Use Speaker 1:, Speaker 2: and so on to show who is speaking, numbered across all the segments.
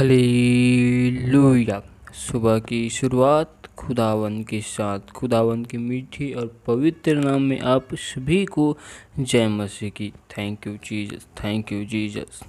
Speaker 1: Hallelujah. सुबह की शुरुआत खुदावन के साथ, खुदावन के मीठी और पवित्र नाम में आप सभी को जय मसीह की। Thank you Jesus, thank you Jesus.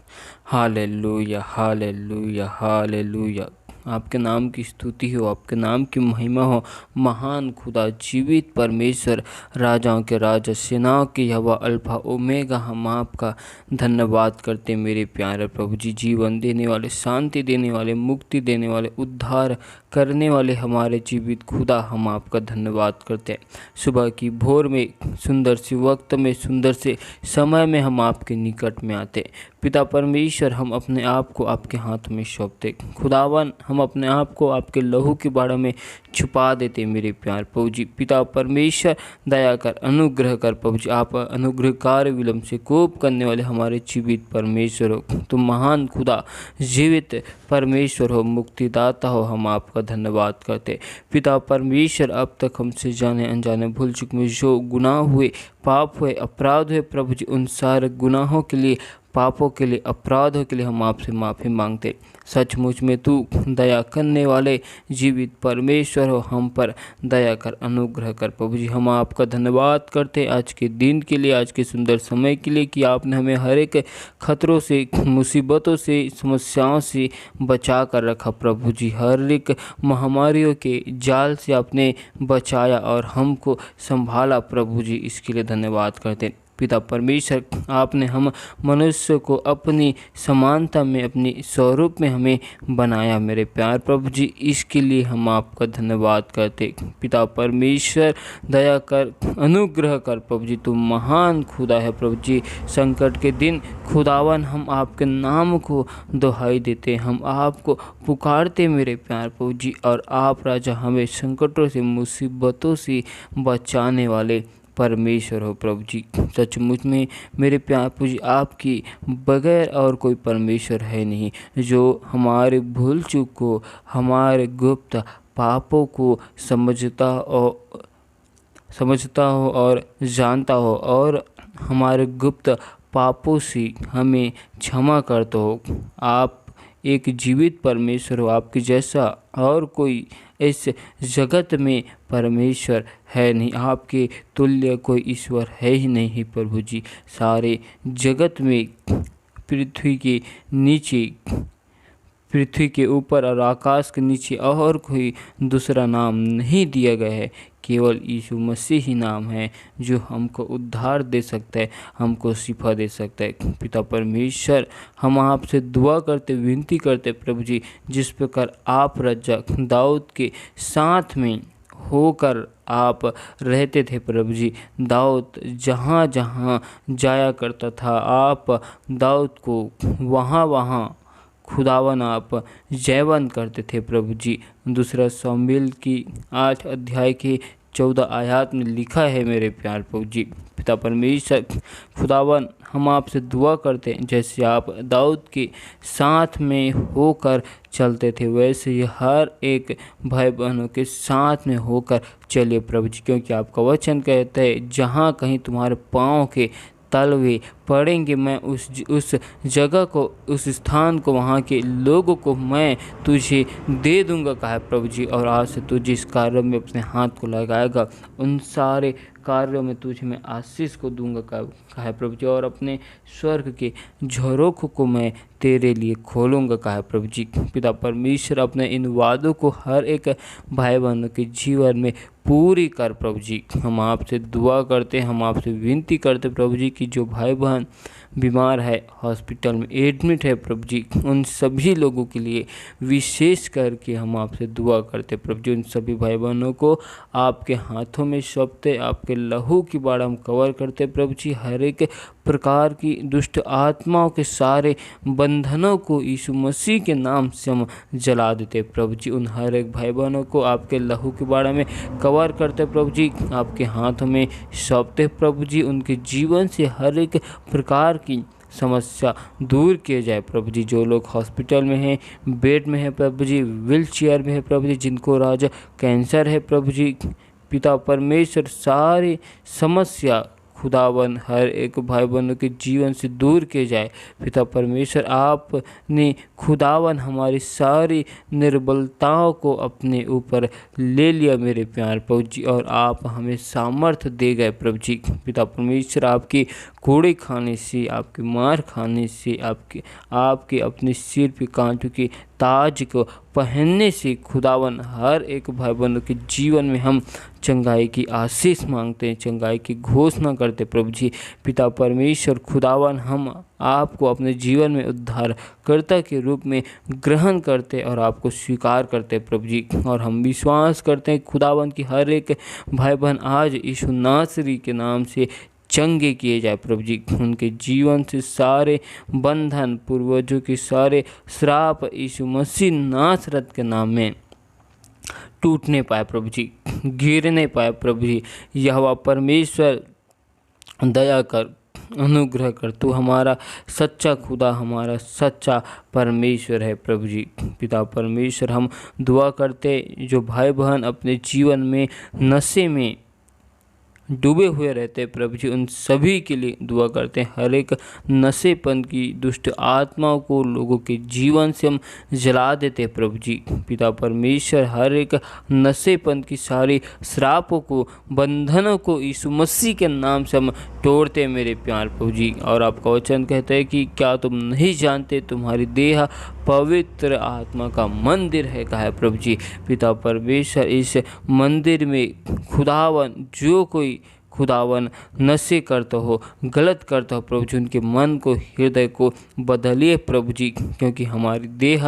Speaker 1: Hallelujah, hallelujah, hallelujah. आपके नाम की स्तुति हो, आपके नाम की महिमा हो। महान खुदा, जीवित परमेश्वर, राजाओं के राजा, सेनाओं के यहोवा, अल्फा ओमेगा, हम आपका धन्यवाद करते मेरे प्यारे प्रभु जी। जीवन देने वाले, शांति देने वाले, मुक्ति देने वाले, उद्धार करने वाले हमारे जीवित खुदा, हम आपका धन्यवाद करते हैं। सुबह की भोर में, सुंदर सी वक्त में, सुंदर से समय में हम आपके निकट में आते। पिता परमेश्वर, हम अपने आप को आपके हाथ में सौंपते। खुदावन, हम अपने आप को आपके लहू के बाड़े में छुपा देते मेरे प्यार प्रभु जी। पिता परमेश्वर, दया कर, अनुग्रह कर प्रभु जी। आप अनुग्रहकार, विलम्ब से कोप करने वाले हमारे जीवित परमेश्वर हो। तुम महान खुदा, जीवित परमेश्वर हो, मुक्तिदाता हो, हम आपका धन्यवाद करते। पिता परमेश्वर, अब तक हमसे जाने अनजाने भूल चुक में जो गुनाह हुए, पाप हुए, अपराध हुए प्रभु जी, उन सारे गुनाहों के लिए, पापों के लिए, अपराधों के लिए हम आपसे माफ़ी मांगते। सचमुच में तू दया करने वाले जीवित परमेश्वर हो, हम पर दया कर, अनुग्रह कर प्रभु जी। हम आपका धन्यवाद करते आज के दिन के लिए, आज के सुंदर समय के लिए कि आपने हमें हर एक खतरों से, मुसीबतों से, समस्याओं से बचा कर रखा प्रभु जी। हर एक महामारियों के जाल से आपने बचाया और हमको संभाला प्रभु जी, इसके लिए धन्यवाद करते। पिता परमेश्वर, आपने हम मनुष्य को अपनी समानता में, अपनी स्वरूप में हमें बनाया मेरे प्यार प्रभु जी, इसके लिए हम आपका धन्यवाद करते। पिता परमेश्वर, दया कर, अनुग्रह कर प्रभु जी। तुम महान खुदा है प्रभु जी। संकट के दिन खुदावन, हम आपके नाम को दुहाई देते, हम आपको पुकारते मेरे प्यार प्रभु जी। और आप राजा, हमें संकटों से, मुसीबतों से बचाने वाले परमेश्वर हो प्रभु जी। सचमुच में मेरे प्यार प्रभु जी, आपकी बगैर और कोई परमेश्वर है नहीं, जो हमारे भूल चूक को, हमारे गुप्त पापों को समझता हो और जानता हो, और हमारे गुप्त पापों से हमें क्षमा करते हो। आप एक जीवित परमेश्वर हो, आपके जैसा और कोई इस जगत में परमेश्वर है नहीं, आपके तुल्य कोई ईश्वर है ही नहीं प्रभु जी। सारे जगत में, पृथ्वी के नीचे, पृथ्वी के ऊपर और आकाश के नीचे और कोई दूसरा नाम नहीं दिया गया है, केवल यीशु मसीह ही नाम है जो हमको उद्धार दे सकता है, हमको शिफा दे सकता है। पिता परमेश्वर, हम आपसे दुआ करते, विनती करते प्रभु जी, जिस प्रकार आप राजा दाऊद के साथ में होकर आप रहते थे प्रभु जी। दाऊद जहाँ जहाँ जाया करता था, आप दाऊद को वहाँ वहाँ खुदावन आप जयवंत करते थे प्रभु जी। दूसरा शमूएल की 8 अध्याय के 14 आयत में लिखा है मेरे प्यार प्रभु जी। पिता परमेश्वर, खुदावन, हम आपसे दुआ करते हैं, जैसे आप दाऊद के साथ में होकर चलते थे, वैसे ही हर एक भाई बहनों के साथ में होकर चलिए प्रभु जी। क्योंकि आपका वचन कहता है, जहाँ कहीं तुम्हारे पाँव के तलवे पड़ेंगे, मैं उस जगह को, उस स्थान को, वहाँ के लोगों को मैं तुझे दे दूंगा कहा प्रभु जी। और आज से तू जिस कार्य में अपने हाथ को लगाएगा, उन सारे कार्यों में तुझे मैं आशीष को दूंगा कहा प्रभु जी। और अपने स्वर्ग के झरोखों को मैं तेरे लिए खोलूँगा कहा प्रभु जी। पिता परमेश्वर, अपने इन वादों को हर एक भाई बहनों के जीवन में पूरी कर प्रभु जी। हम आपसे दुआ करते, हम आपसे विनती करते प्रभु जी कि जो भाई बहन बीमार है, हॉस्पिटल में एडमिट है प्रभु जी, उन सभी लोगों के लिए विशेष करके हम आपसे दुआ करते प्रभु जी। उन सभी भाई बहनों को आपके हाथों में सौंपते, आपके लहू की बाढ़ हम कवर करते प्रभु जी। हर एक प्रकार की दुष्ट आत्माओं के सारे बंधनों को यीशु मसीह के नाम से हम जला देते प्रभु जी। उन हर एक भाई बहनों को आपके लहू के बाढ़ में कवर करते प्रभु जी, आपके हाथों में सौंपते प्रभु जी। उनके जीवन से हर एक प्रकार की समस्या दूर किए जाए प्रभु जी। जो लोग हॉस्पिटल में हैं, बेड में हैं प्रभु जी, व्हील चेयर में है प्रभु जी, जिनको राजा कैंसर है प्रभु जी, पिता परमेश्वर, सारी समस्या खुदावन हर एक भाई बहनों के जीवन से दूर किए जाए। पिता परमेश्वर, आपने खुदावन हमारी सारी निर्बलताओं को अपने ऊपर ले लिया मेरे प्यार प्रभु जी, और आप हमें सामर्थ्य दे गए प्रभु जी। पिता परमेश्वर, आपकी कोड़े खाने से, आपके मार खाने से, आपके अपने सिर पे कांटों के ताज को पहनने से खुदावन हर एक भाई बहनों के जीवन में हम चंगाई की आशीष मांगते हैं, चंगाई की घोषणा करते प्रभु जी। पिता परमेश्वर खुदावन, हम आपको अपने जीवन में उद्धारकर्ता के रूप में ग्रहण करते और आपको स्वीकार करते प्रभु जी। और हम विश्वास करते हैं खुदावन की हर एक भाई बहन आज यीशु नासरी के नाम से चंगे किए जाए प्रभु जी। उनके जीवन से सारे बंधन, पूर्वजों के सारे श्राप यीशु मसीह नासरत के नाम में टूटने पाए प्रभु जी, गिरने पाए प्रभु जी। यहोवा परमेश्वर दया कर, अनुग्रह कर, तू हमारा सच्चा खुदा, हमारा सच्चा परमेश्वर है प्रभु जी। पिता परमेश्वर, हम दुआ करते जो भाई बहन अपने जीवन में नशे में डूबे हुए रहते प्रभु जी, उन सभी के लिए दुआ करते हैं। हर एक नशेपन की दुष्ट आत्माओं को लोगों के जीवन से हम जला देते प्रभु जी। पिता परमेश्वर, हर एक नशेपन की सारी श्रापों को, बंधनों को यीशु मसीह के नाम से हम तोड़ते मेरे प्यार प्रभु जी। और आपका वचन कहता है कि क्या तुम नहीं जानते तुम्हारी देह पवित्र आत्मा का मंदिर है, कहा है प्रभु जी। पिता परमेश्वर, इस मंदिर में खुदावन जो कोई खुदावन नशे करता हो, गलत करता हो प्रभु जी, उनके मन को, हृदय को बदलिए प्रभु जी, क्योंकि हमारी देह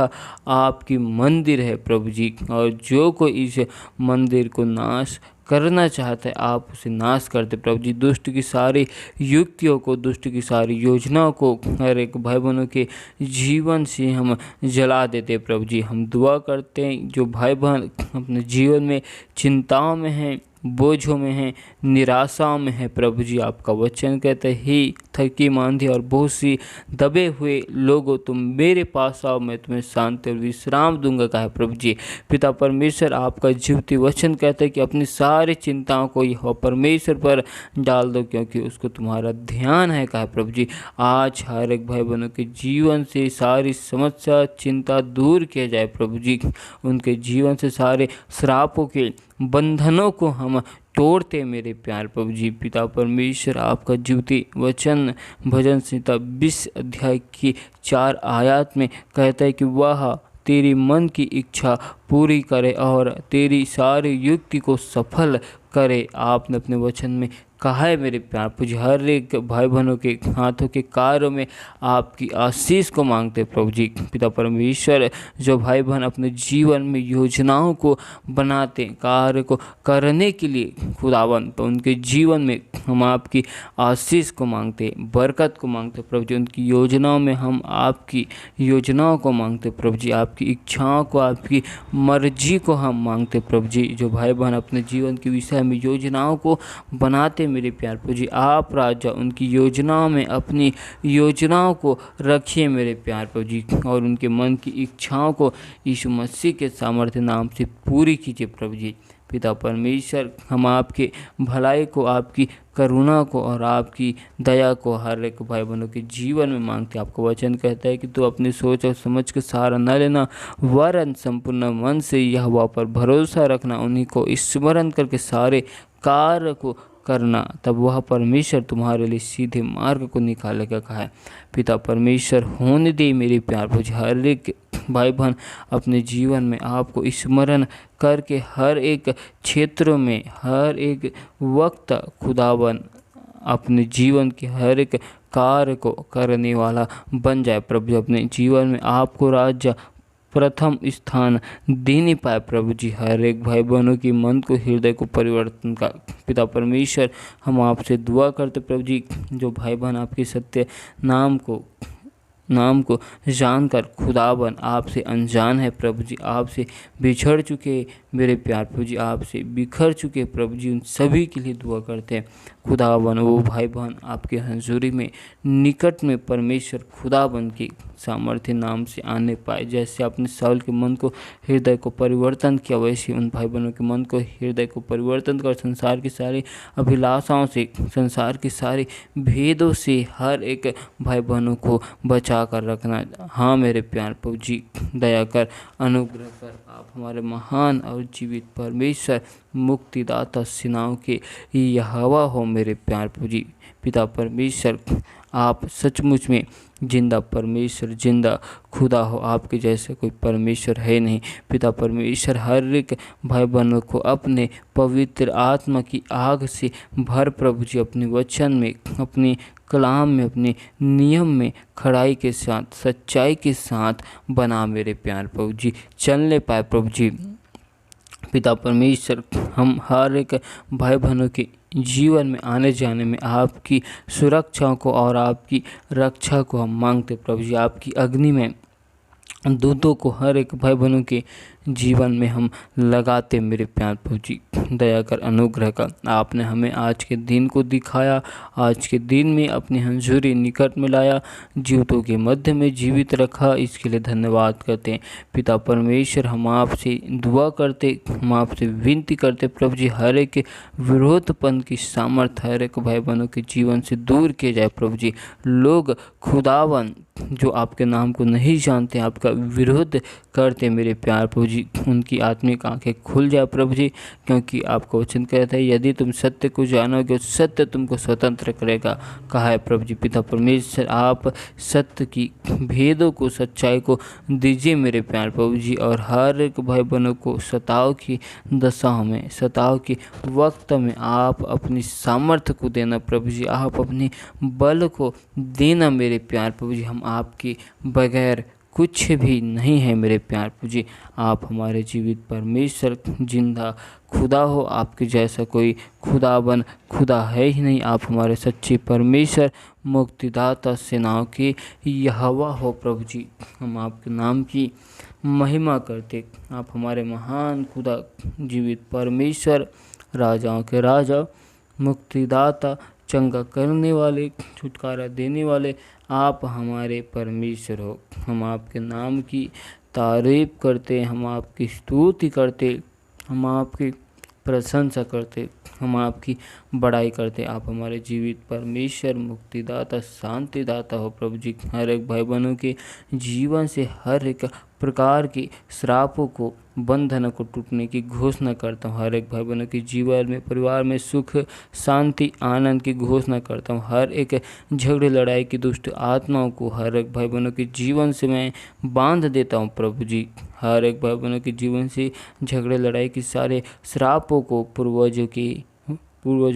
Speaker 1: आपकी मंदिर है प्रभु जी। और जो कोई इस मंदिर को नाश करना चाहता है, आप उसे नाश करते प्रभु जी। दुष्ट की सारी युक्तियों को, दुष्ट की सारी योजनाओं को हर एक भाई बहनों के जीवन से हम जला देते प्रभु जी। हम दुआ करते हैं जो भाई बहन अपने जीवन में चिंताओं में हैं, बोझों में हैं, निराशाओं में है प्रभु जी, आपका वचन कहते ही थकी मांदी और बहुत सी दबे हुए लोगों, तुम मेरे पास आओ, मैं तुम्हें शांति और विश्राम दूंगा, कहा प्रभु जी। पिता परमेश्वर, आपका जीवती वचन कहता है कि अपनी सारी चिंताओं को यह परमेश्वर पर डाल दो, क्योंकि उसको तुम्हारा ध्यान है, कहा प्रभु जी। आज हर एक भाई बहनों के जीवन से सारी समस्या, चिंता दूर किया जाए प्रभु जी। उनके जीवन से सारे श्रापों के बंधनों को हम तोड़ते मेरे प्यार प्रभु जी। पिता परमेश्वर, आपका जीवती वचन भजन संहिता 20 अध्याय की 4 आयत में कहता है कि वह तेरी मन की इच्छा पूरी करे और तेरी सारी युक्ति को सफल करे। आपने अपने वचन में कहा है मेरे प्यार प्रभु जी, हर एक भाई बहनों के हाथों के कार्यों में आपकी आशीष को मांगते प्रभु जी। पिता परमेश्वर, जो भाई बहन अपने जीवन में योजनाओं को बनाते, कार्य को करने के लिए खुदावन, तो उनके जीवन में हम आपकी आशीष को मांगते, बरकत को मांगते प्रभु जी। उनकी योजनाओं में हम आपकी योजनाओं को मांगते प्रभु जी, आपकी इच्छाओं को, आपकी मर्जी को हम मांगते प्रभु जी। जो भाई बहन अपने जीवन के विषय में योजनाओं को बनाते मेरे प्यार प्रभु जी, आप राजा उनकी योजनाओं में अपनी योजनाओं को रखिए मेरे प्यार प्रभु जी, और उनके मन की इच्छाओं को यीशु मसीह के सामर्थ्य नाम से पूरी कीजिए प्रभु जी। पिता परमेश्वर, हम आपके भलाई को, आपकी करुणा को और आपकी दया को हर एक भाई बहनों के जीवन में मांगते। आपका वचन कहता है कि तू अपनी सोच और समझ के सहारा न लेना, वरन संपूर्ण मन से यहोवा पर भरोसा रखना, उन्हीं को स्मरण करके सारे कार्य को करना, तब वह परमेश्वर तुम्हारे लिए सीधे मार्ग को निकालेगा, कहा है। पिता परमेश्वर, होने दे मेरे प्यार प्रभु जी, हर एक भाई बहन अपने जीवन में आपको स्मरण करके हर एक क्षेत्रों में, हर एक वक्त खुदावन अपने जीवन के हर एक कार्य को करने वाला बन जाए प्रभु जी। अपने जीवन में आपको राज्य प्रथम स्थान देने पाए प्रभु जी। हर एक भाई बहनों की मन को, हृदय को परिवर्तन का पिता परमेश्वर, हम आपसे दुआ करते प्रभु जी। जो भाई बहन आपके सत्य नाम को नाम को जानकर खुदावन आपसे अनजान है प्रभु जी, आपसे बिछड़ चुके मेरे प्यार प्रभु जी, आपसे बिखर चुके प्रभु जी, उन सभी के लिए दुआ करते हैं खुदावन। वो भाई बहन आपके हजूरी में निकट में परमेश्वर खुदावन के सामर्थ्य नाम से आने पाए। जैसे आपने साउल के मन को हृदय को परिवर्तन किया, वैसे उन भाई बहनों के मन को हृदय को परिवर्तन कर संसार की सारी अभिलाषाओं से, संसार के सारे भेदों से हर एक भाई बहनों को बचा कर रखना। हाँ मेरे प्यार प्रभु जी, दया कर, अनुग्रह कर। आप हमारे महान और जीवित परमेश्वर, मुक्तिदाता, सेनाओं के यहोवा हो मेरे प्यार प्रभु जी। पिता परमेश्वर, आप सचमुच में जिंदा परमेश्वर, जिंदा खुदा हो, आपके जैसे कोई परमेश्वर है नहीं। पिता परमेश्वर, हर एक भाई बहनों को अपने पवित्र आत्मा की आग से भर प्रभु जी, अपने वचन में, अपने कलाम में, अपने नियम में खड़ाई के साथ, सच्चाई के साथ बना मेरे प्यार प्रभु जी, चलने पाए प्रभु जी। पिता परमेश्वर, हम हर एक भाई बहनों के जीवन में आने जाने में आपकी सुरक्षा को और आपकी रक्षा को हम मांगते प्रभु जी। आपकी अग्नि में दूतों को हर एक भाई बहनों के जीवन में हम लगाते मेरे प्यार प्रभु जी। दया कर, अनुग्रह कर। आपने हमें आज के दिन को दिखाया, आज के दिन में अपनी हंजूरी निकट में लाया, जीवितों के मध्य में जीवित रखा, इसके लिए धन्यवाद करते हैं पिता परमेश्वर। हम आपसे दुआ करते, हम आपसे विनती करते प्रभु जी, हर एक विरोधपन की सामर्थ्य हर एक भाई बहनों के जीवन से दूर किए जाए प्रभु जी। लोग खुदावन जो आपके नाम को नहीं जानते, आपका विरोध करते मेरे प्यार प्रभु जी, उनकी आत्मिक आंखें खुल जाए प्रभु जी, क्योंकि आपका वचन कहता है यदि तुम सत्य को जानोगे सत्य तुमको स्वतंत्र करेगा, कहा है प्रभु जी। पिता परमेश्वर, आप सत्य की भेदों को, सच्चाई को दीजिए मेरे प्यार प्रभु जी, और हर एक भाई बहनों को सताव की दशाओं में, सताव के वक्त में आप अपनी सामर्थ्य को देना प्रभु जी, आप अपने बल को देना मेरे प्यार प्रभु जी। हम आपके बगैर कुछ भी नहीं है मेरे प्यार प्रभु जी। आप हमारे जीवित परमेश्वर, जिंदा खुदा हो, आपके जैसा कोई खुदाबन खुदा है ही नहीं। आप हमारे सच्चे परमेश्वर, मुक्तिदाता, सेनाओं के यहोवा हो प्रभु जी। हम आपके नाम की महिमा करते। आप हमारे महान खुदा, जीवित परमेश्वर, राजाओं के राजा, मुक्तिदाता, चंगा करने वाले, छुटकारा देने वाले, आप हमारे परमेश्वर हो। हम आपके नाम की तारीफ करते, हम आपकी स्तुति करते, हम आपकी प्रशंसा करते, हम आपकी बड़ाई करते। आप हमारे जीवित परमेश्वर, मुक्तिदाता, शांतिदाता हो प्रभु जी। हर एक भाई बहनों के जीवन से हर एक प्रकार के श्रापों को, बंधनों को टूटने की घोषणा करता हूँ। हर एक भाई बहनों के जीवन में, परिवार में सुख, शांति, आनंद की घोषणा करता हूँ। हर एक झगड़े, लड़ाई की दुष्ट आत्माओं को हर एक भाई बहनों के जीवन से मैं बांध देता हूँ प्रभु जी। हर एक भाई बहनों के जीवन से झगड़े, लड़ाई के सारे श्रापों को, पूर्वजों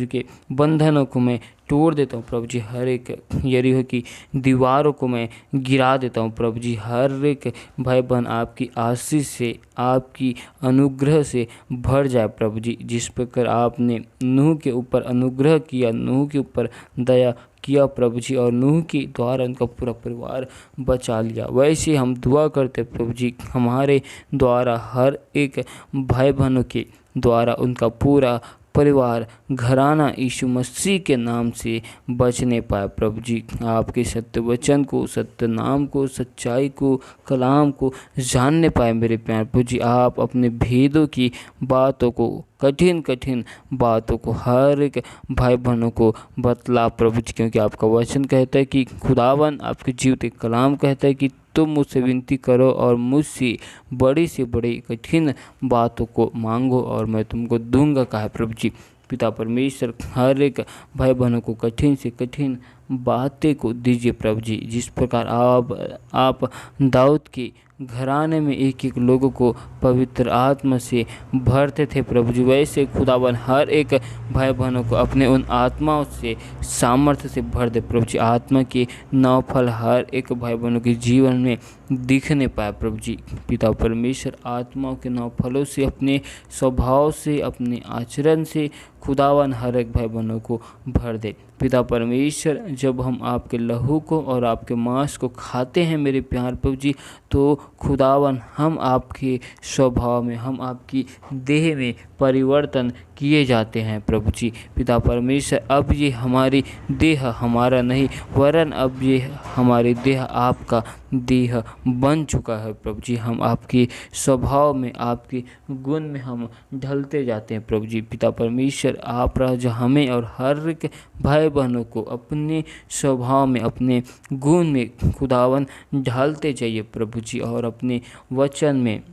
Speaker 1: के बंधनों को मैं तोड़ देता हूँ प्रभु जी। हर एक यरीहो की दीवारों को मैं गिरा देता हूँ प्रभु जी। हर एक भाई बहन आपकी आशीष से, आपकी अनुग्रह से भर जाए प्रभु जी। जिस प्रकार आपने नूह के ऊपर अनुग्रह किया, नूह के ऊपर दया किया प्रभु जी, और नूह के द्वारा उनका पूरा परिवार बचा लिया, वैसे हम दुआ करते प्रभु जी, हमारे द्वारा हर एक भाई बहनों के द्वारा उनका पूरा परिवार, घराना यीशु मसीह के नाम से बचने पाए प्रभु जी। आपके सत्य वचन को, सत्य नाम को, सच्चाई को, कलाम को जानने पाए मेरे प्यार प्रभु जी। आप अपने भेदों की बातों को, कठिन कठिन बातों को हर एक भाई बहनों को बतला प्रभु जी, क्योंकि आपका वचन कहता है कि खुदावन, आपके जीवित कलाम कहता है कि तुम मुझसे विनती करो और मुझसे बड़ी से बड़ी कठिन बातों को मांगो और मैं तुमको दूंगा, कहा प्रभु जी। पिता परमेश्वर, हर एक भाई बहनों को कठिन से कठिन बातें को दीजिए प्रभु जी। जिस प्रकार आप दाऊद के घराने में एक एक लोगों को पवित्र आत्मा से भरते थे प्रभु जी, वैसे खुदावन हर एक भाई बहनों को अपने उन आत्माओं से, सामर्थ्य से भर दे प्रभु जी। आत्मा के नौ फल हर एक भाई बहनों के जीवन में दिखने पाए प्रभु जी। पिता परमेश्वर, आत्माओं के नौ फलों से, अपने स्वभाव से, अपने आचरण से खुदावन हर एक भाई बहनों को भर दे पिता परमेश्वर, जब हम आपके लहू को और आपके मांस को खाते हैं मेरे प्यार प्रभु जी, तो खुदावन हम आपके स्वभाव में, हम आपकी देह में परिवर्तन किए जाते हैं प्रभु जी। पिता परमेश्वर, अब ये हमारी देह हमारा नहीं, वरन अब ये हमारी देह आपका देह बन चुका है प्रभु जी। हम आपके स्वभाव में, आपके गुण में हम ढलते जाते हैं प्रभु जी। पिता परमेश्वर, आप राजा हमें और हर एक भाई बहनों को अपने स्वभाव में, अपने गुण में खुदावन ढालते जाइए प्रभु जी, और अपने वचन में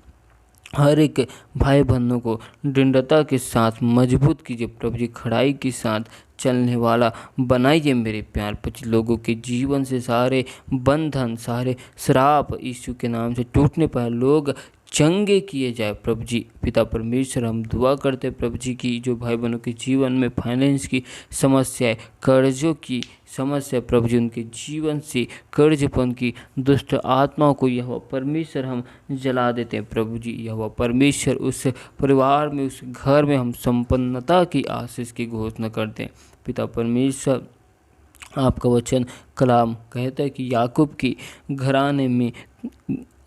Speaker 1: हर एक भाई बहनों को दृढ़ता के साथ मजबूत कीजिए प्रभु जी, खड़ाई के साथ चलने वाला बनाइए मेरे प्यार प्रभु। लोगों के जीवन से सारे बंधन, सारे श्राप यीशु के नाम से टूटने पर लोग चंगे किए जाए प्रभु जी। पिता परमेश्वर, हम दुआ करते प्रभु जी की जो भाई बहनों के जीवन में फाइनेंस की समस्या है, कर्जों की समस्या प्रभु जी, उनके जीवन से कर्जपन की दुष्ट आत्माओं को यह परमेश्वर हम जला देते हैं प्रभु जी। यह परमेश्वर, उस परिवार में, उस घर में हम संपन्नता की आशीष की घोषणा करते हैं। पिता परमेश्वर, आपका वचन कलाम कहता है कि याकूब की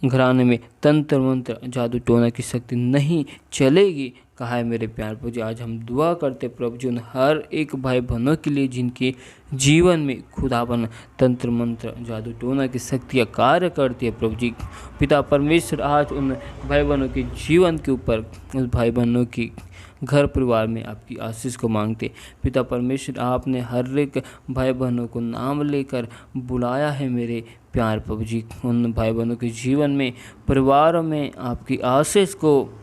Speaker 1: घराने में तंत्र मंत्र, जादू टोना की शक्ति नहीं चलेगी, कहा है मेरे प्यार प्रभु जी। आज हम दुआ करते प्रभु जी उन हर एक भाई बहनों के लिए जिनके जीवन में खुदावन तंत्र मंत्र, जादू टोना की शक्तियाँ कार्य करती है प्रभु जी। पिता परमेश्वर, आज उन भाई बहनों के जीवन के ऊपर, उस भाई बहनों की घर परिवार में आपकी आशीष को मांगते। पिता परमेश्वर, आपने हर एक भाई बहनों को नाम लेकर बुलाया है मेरे प्यार प्रभु जी। उन भाई बहनों के जीवन में, परिवार में आपकी आशीष को,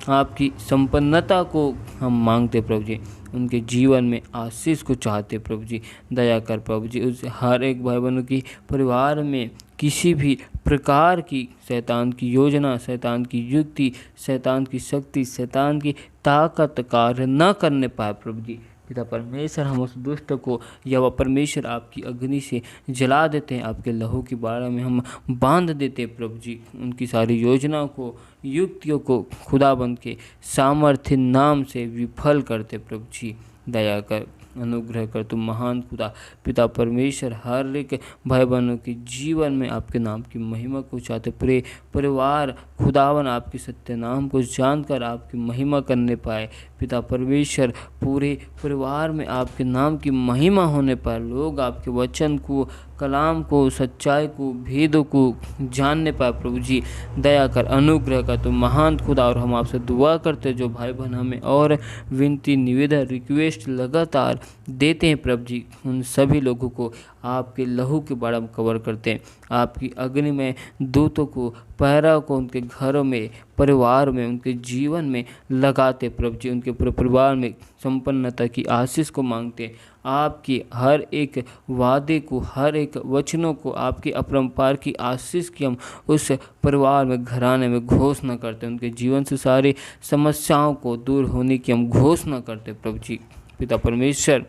Speaker 1: आपकी संपन्नता को हम मांगते प्रभु जी। उनके जीवन में आशीष को चाहते प्रभु जी। दया कर प्रभु जी, उस हर एक भाई बहनों की परिवार में किसी भी प्रकार की शैतान की योजना, शैतान की युक्ति, शैतान की शक्ति, शैतान की ताकत कार्य न करने पाए प्रभु जी। पिता परमेश्वर, हम उस दुष्ट को यह परमेश्वर आपकी अग्नि से जला देते हैं, आपके लहू की बाड़ा में हम बांध देते हैं प्रभु जी। उनकी सारी योजनाओं को, युक्तियों को खुदाबंद के सामर्थ्य नाम से विफल करते प्रभु जी। दया कर, अनुग्रह कर, तुम महान खुदा। पिता परमेश्वर, हर एक भाई बहनों के जीवन में आपके नाम की महिमा को चाहते, पूरे परिवार खुदावन आपके सत्य नाम को जानकर आपकी महिमा करने पाए। पिता परमेश्वर, पूरे परिवार में आपके नाम की महिमा होने पर लोग आपके वचन को, कलाम को, सच्चाई को, भेदों को जानने पाए प्रभु जी। दया कर, अनुग्रह कर, तुम महान खुदा। और हम आपसे दुआ करते जो भाई बहन हमें और विनती, निवेदन, रिक्वेस्ट लगातार देते हैं प्रभु जी, उन सभी लोगों को आपके लहू के बाड़ा में कवर करते हैं। आपकी अग्नि में दूतों को, पहरा को उनके घरों में, परिवार में, उनके जीवन में लगाते प्रभु जी। उनके पूरे परिवार में संपन्नता की आशीष को मांगते। आपकी हर एक वादे को, हर एक वचनों को, आपकी अपरंपार की आशीष की हम उस परिवार में, घराने में घोषणा करते। उनके जीवन से सारी समस्याओं को दूर होने की हम घोषणा करते प्रभु जी। पिता परमेश्वर,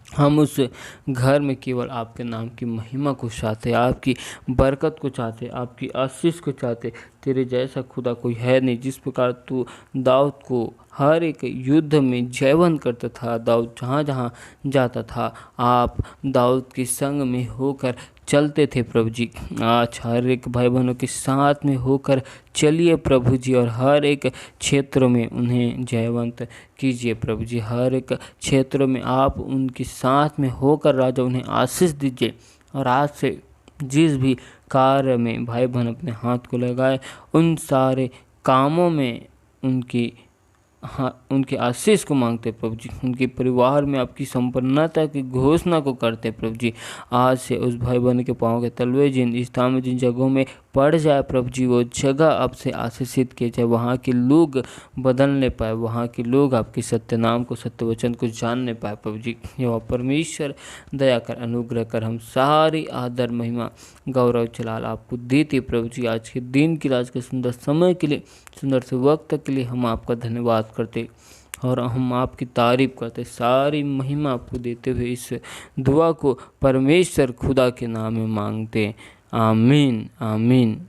Speaker 1: हम उस घर में केवल आपके नाम की महिमा को चाहते, आपकी बरकत को चाहते, आपकी आशीष को चाहते। तेरे जैसा खुदा कोई है नहीं। जिस प्रकार तू दाऊद को हर एक युद्ध में जयवंत करता था, दाऊद जहाँ जहाँ जाता था आप दाऊद के संग में होकर चलते थे प्रभु जी। आज हर एक भाई बहनों के साथ में होकर चलिए प्रभु जी, और हर एक क्षेत्र में उन्हें जयवंत कीजिए प्रभु जी। हर एक क्षेत्र में आप उनके साथ में होकर राजा उन्हें आशीष दीजिए। और आज से जिस भी कार्य में भाई बहन अपने हाथ को लगाए, उन सारे कामों में उनके आशीष को मांगते प्रभु जी। उनके परिवार में आपकी संपन्नता की घोषणा को करते प्रभु जी। आज से उस भाई बहन के पाँव के तलवे जिन स्थान में, जिन जगहों में पड़ जाए प्रभु जी, वो जगह अब से आशीषित किए जाए। वहाँ के लोग बदलने पाए, वहाँ के लोग आपके सत्य नाम को, सत्य वचन को जानने पाए प्रभु जी। यह परमेश्वर दया कर, अनुग्रह कर, हम सारी आदर, महिमा, गौरव, जलाल आपको देते प्रभु जी। आज के दिन के लिए, आज के सुंदर समय के लिए, सुंदर से वक्त के लिए हम आपका धन्यवाद करते और हम आपकी तारीफ करते। सारी महिमा आपको देते हुए इस दुआ को परमेश्वर खुदा के नाम में मांगते। आमीन, आमीन।